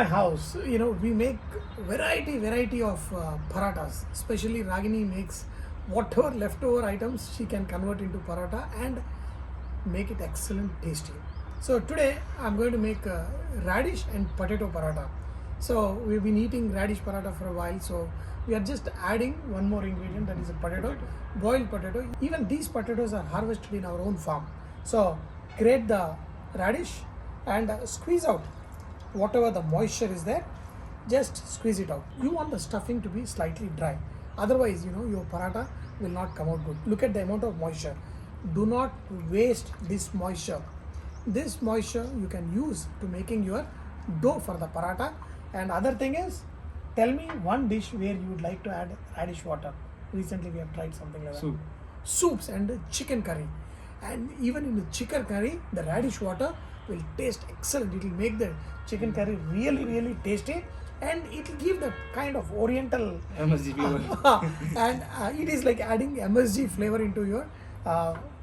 my house, we make variety of parathas. Especially Ragini makes whatever leftover items she can convert into paratha and make it excellent tasty. So today I'm going to make radish and potato paratha. So we've been eating radish paratha for a while, so we are just adding one more ingredient, that is a potato, boiled potato. Even these potatoes are harvested in our own farm. So grate the radish and squeeze out whatever the moisture is there, just squeeze it out. You want the stuffing to be slightly dry, otherwise your paratha will not come out good. Look at the amount of moisture. Do not waste this moisture. This moisture you can use to making your dough for the paratha. And other thing is, tell me one dish where you would like to add radish water. Recently we have tried something like that. Soups and chicken curry. And even in the chicken curry, the radish water will taste excellent. It will make the chicken curry really tasty, and it will give that kind of oriental MSG flavor. and it is like adding MSG flavor into your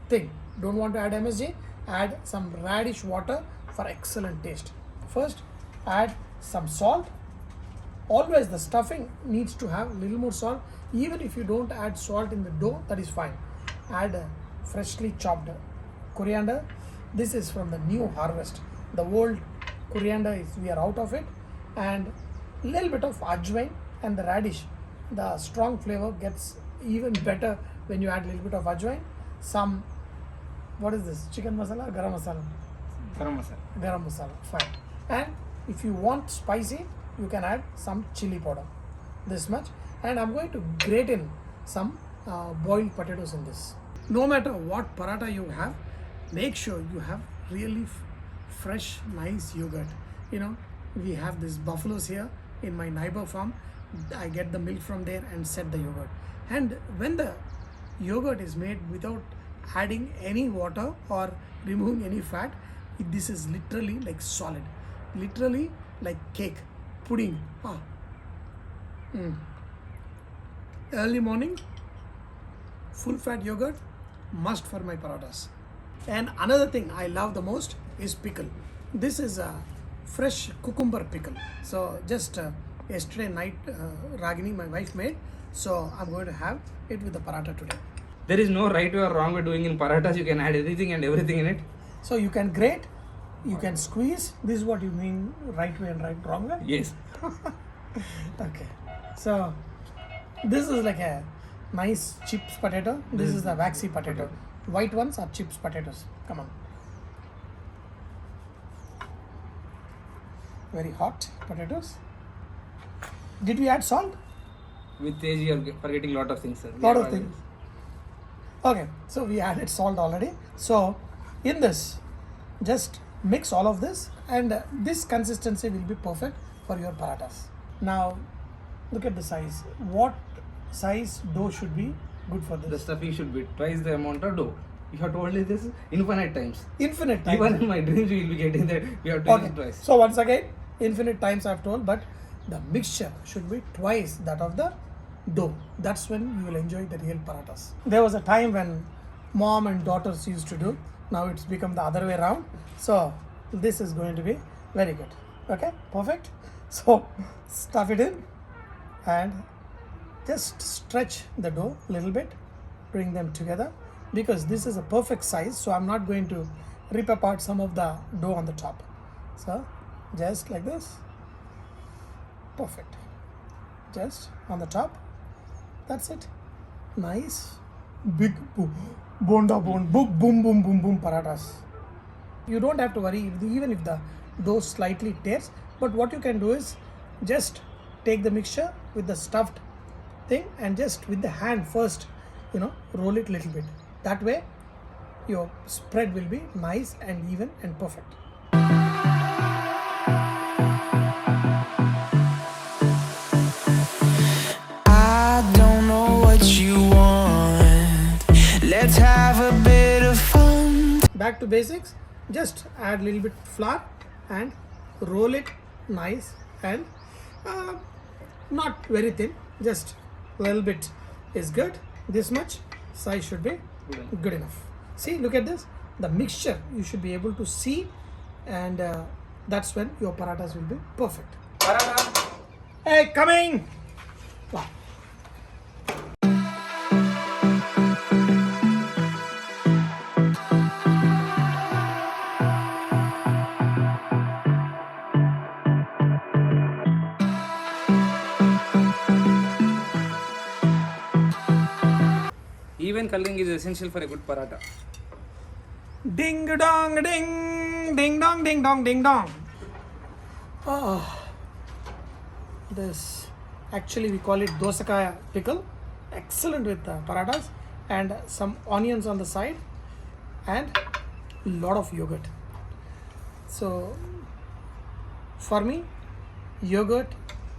thing. Don't want to add MSG? Add some radish water for excellent taste. First, add some salt. Always the stuffing needs to have a little more salt. Even if you don't add salt in the dough, that is fine. Add freshly chopped coriander. This is from the new harvest. The old coriander is, we are out of it. And little bit of ajwain and the radish. The strong flavor gets even better when you add a little bit of ajwain. Some, what is this? Chicken masala, garam masala? Garam masala, fine. And if you want spicy, you can add some chili powder. This much. And I'm going to grate in some boiled potatoes in this. No matter what paratha you have, make sure you have really fresh, nice yogurt. We have these buffaloes here in my neighbor farm. I get the milk from there and set the yogurt. And when the yogurt is made without adding any water or removing any fat, this is literally like solid, literally like cake, pudding. Early morning, full fat yogurt, must for my parathas. And another thing I love the most is pickle. This is a fresh cucumber pickle. So just yesterday night Ragini, my wife, made. So I'm going to have it with the paratha today. There is no right way or wrong way doing in parathas. You can add anything and everything in it. So you can grate, you can squeeze. This is what you mean right way and wrong way? Yes. Okay. So this is like a nice chips potato. This is the waxy potato. White ones are chips potatoes. Come on. Very hot potatoes. Did we add salt? With age you are forgetting lot of things, sir. Lot of things. Okay, so we added salt already. So in this, just mix all of this, and this consistency will be perfect for your parathas. Now look at the size. What size dough should be good for this? The stuffing should be twice the amount of dough. You have told me this infinite times. Infinite times. Even in my dreams you will be getting that. We have to use it twice. So once again, infinite times I have told, but the mixture should be twice that of the dough. That's when you will enjoy the real parathas. There was a time when mom and daughters used to do. Now it's become the other way around. So this is going to be very good. Okay, perfect. So stuff it in and just stretch the dough a little bit. Bring them together, because this is a perfect size. So I'm not going to rip apart some of the dough on the top. So just like this. Perfect. Just on the top. That's it. Nice big bonda boom parathas. You don't have to worry even if the dough slightly tears, but what you can do is just take the mixture with the stuffed thing and just with the hand first roll it a little bit. That way your spread will be nice and even and perfect. I don't know what you want. Let's have a bit of fun. Back to basics. Just add a little bit flour and roll it nice and not very thin, just a little bit is good. This much size should be good enough. See, look at this. The mixture you should be able to see, and that's when your parathas will be perfect. Paratha. Hey, coming! Wow. Even coloring is essential for a good paratha. Ding dong ding, ding dong ding dong ding dong. This actually we call it dosakaya pickle. Excellent with parathas and some onions on the side and lot of yogurt. So for me, yogurt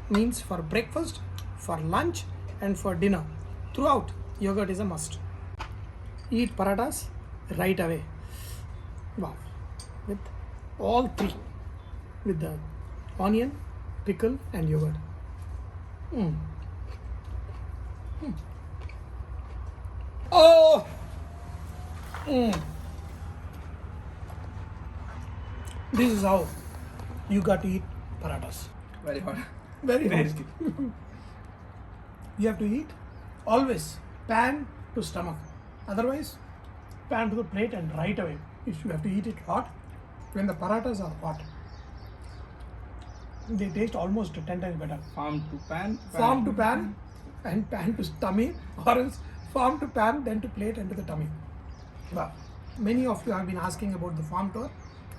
means for breakfast, for lunch, and for dinner. Throughout, yogurt is a must. Eat parathas right away. Wow, with all three, with the onion, pickle, and yogurt. Oh! This is how you got to eat parathas. Very hot. Very hot. Tasty. You have to eat always pan to stomach. Otherwise, pan to the plate and right away. If you have to eat it hot, when the parathas are hot, they taste almost 10 times better. Farm to pan. Farm to pan and pan to tummy, or else farm to pan, then to plate and to the tummy. Wow. Many of you have been asking about the farm tour,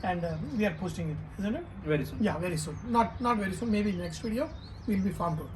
and we are posting it, isn't it? Very soon. Yeah, very soon. Not very soon. Maybe next video will be farm tour.